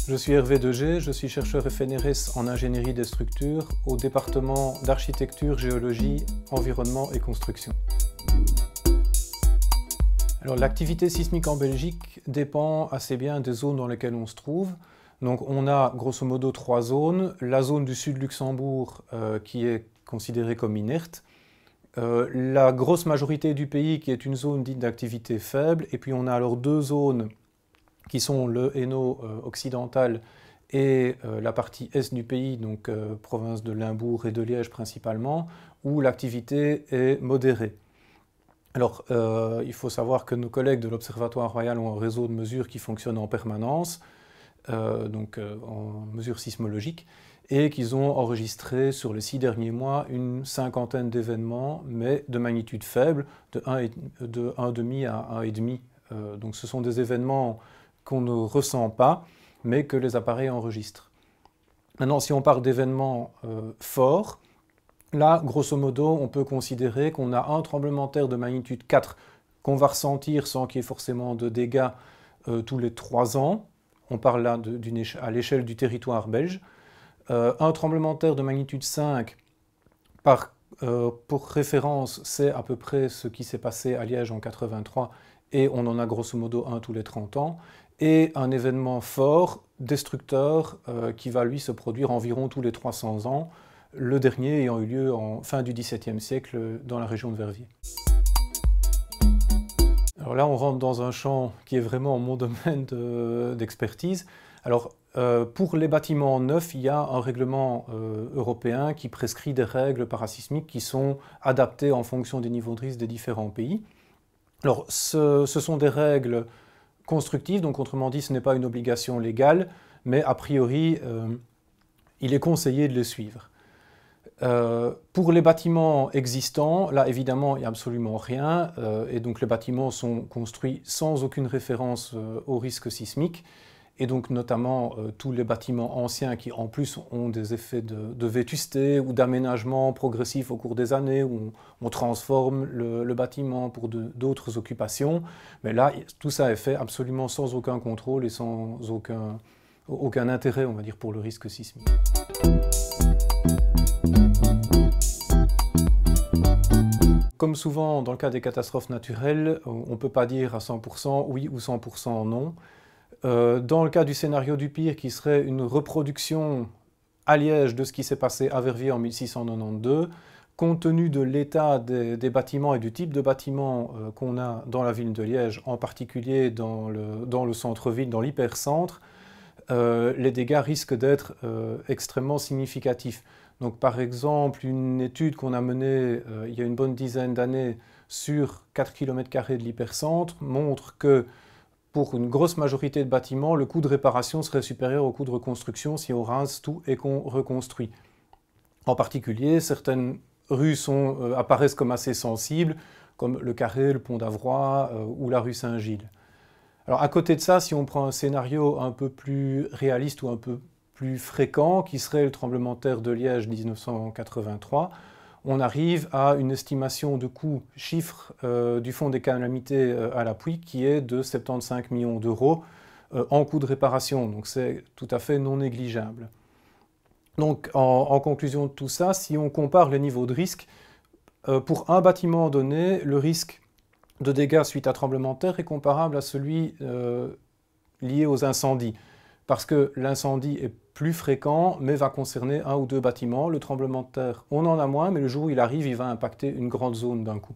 Je suis Hervé Degé, je suis chercheur FNRS en ingénierie des structures au département d'architecture, géologie, environnement et construction. Alors, l'activité sismique en Belgique dépend assez bien des zones dans lesquelles on se trouve. Donc on a grosso modo 3 zones. La zone du sud Luxembourg qui est considérée comme inerte. La grosse majorité du pays qui est une zone dite d'activité faible. Et puis on a alors 2 zones qui sont le Hainaut occidental et la partie est du pays, donc province de Limbourg et de Liège principalement, où l'activité est modérée. Alors, il faut savoir que nos collègues de l'Observatoire royal ont un réseau de mesures qui fonctionne en permanence, en mesures sismologiques, et qu'ils ont enregistré sur les 6 derniers mois une cinquantaine d'événements, mais de magnitude faible, de 1,5 à 1,5. Donc ce sont des événements qu'on ne ressent pas, mais que les appareils enregistrent. Maintenant, si on parle d'événements forts, là, grosso modo, on peut considérer qu'on a un tremblement de terre de magnitude 4 qu'on va ressentir sans qu'il y ait forcément de dégâts tous les 3 ans. On parle là à l'échelle du territoire belge. Un tremblement de terre de magnitude 5, pour référence, c'est à peu près ce qui s'est passé à Liège en 83, et on en a grosso modo un tous les 30 ans. Et un événement fort, destructeur, qui va lui se produire environ tous les 300 ans, le dernier ayant eu lieu en fin du XVIIe siècle dans la région de Verviers. Alors là, on rentre dans un champ qui est vraiment mon domaine d'expertise. Alors, pour les bâtiments neufs, il y a un règlement européen qui prescrit des règles parasismiques qui sont adaptées en fonction des niveaux de risque des différents pays. Alors, ce sont des règles constructives, donc autrement dit, ce n'est pas une obligation légale, mais a priori, il est conseillé de les suivre. Pour les bâtiments existants, là évidemment il n'y a absolument rien, et donc les bâtiments sont construits sans aucune référence au risque sismique, et donc notamment tous les bâtiments anciens qui en plus ont des effets de vétusté ou d'aménagement progressif au cours des années, où on transforme le bâtiment pour d'autres occupations, mais là tout ça est fait absolument sans aucun contrôle et sans aucun intérêt, on va dire, pour le risque sismique. Comme souvent dans le cas des catastrophes naturelles, on ne peut pas dire à 100% oui ou 100% non. Dans le cas du scénario du pire, qui serait une reproduction à Liège de ce qui s'est passé à Verviers en 1692, compte tenu de l'état des bâtiments et du type de bâtiments qu'on a dans la ville de Liège, en particulier dans le centre-ville, dans l'hypercentre, les dégâts risquent d'être extrêmement significatifs. Donc, par exemple, une étude qu'on a menée il y a une bonne dizaine d'années sur 4 km² de l'hypercentre montre que pour une grosse majorité de bâtiments, le coût de réparation serait supérieur au coût de reconstruction si on rase tout et qu'on reconstruit. En particulier, certaines rues apparaissent comme assez sensibles, comme le Carré, le Pont d'Avroy ou la rue Saint-Gilles. Alors, à côté de ça, si on prend un scénario un peu plus réaliste ou un peu plus fréquent, qui serait le tremblement de terre de Liège 1983, on arrive à une estimation de coût chiffre du Fonds des calamités à l'appui qui est de 75 millions d'euros en coût de réparation, donc c'est tout à fait non négligeable. Donc en conclusion de tout ça, si on compare les niveaux de risque, pour un bâtiment donné, le risque de dégâts suite à tremblement de terre est comparable à celui lié aux incendies, parce que l'incendie est plus fréquent, mais va concerner 1 ou 2 bâtiments. Le tremblement de terre, on en a moins, mais le jour où il arrive, il va impacter une grande zone d'un coup.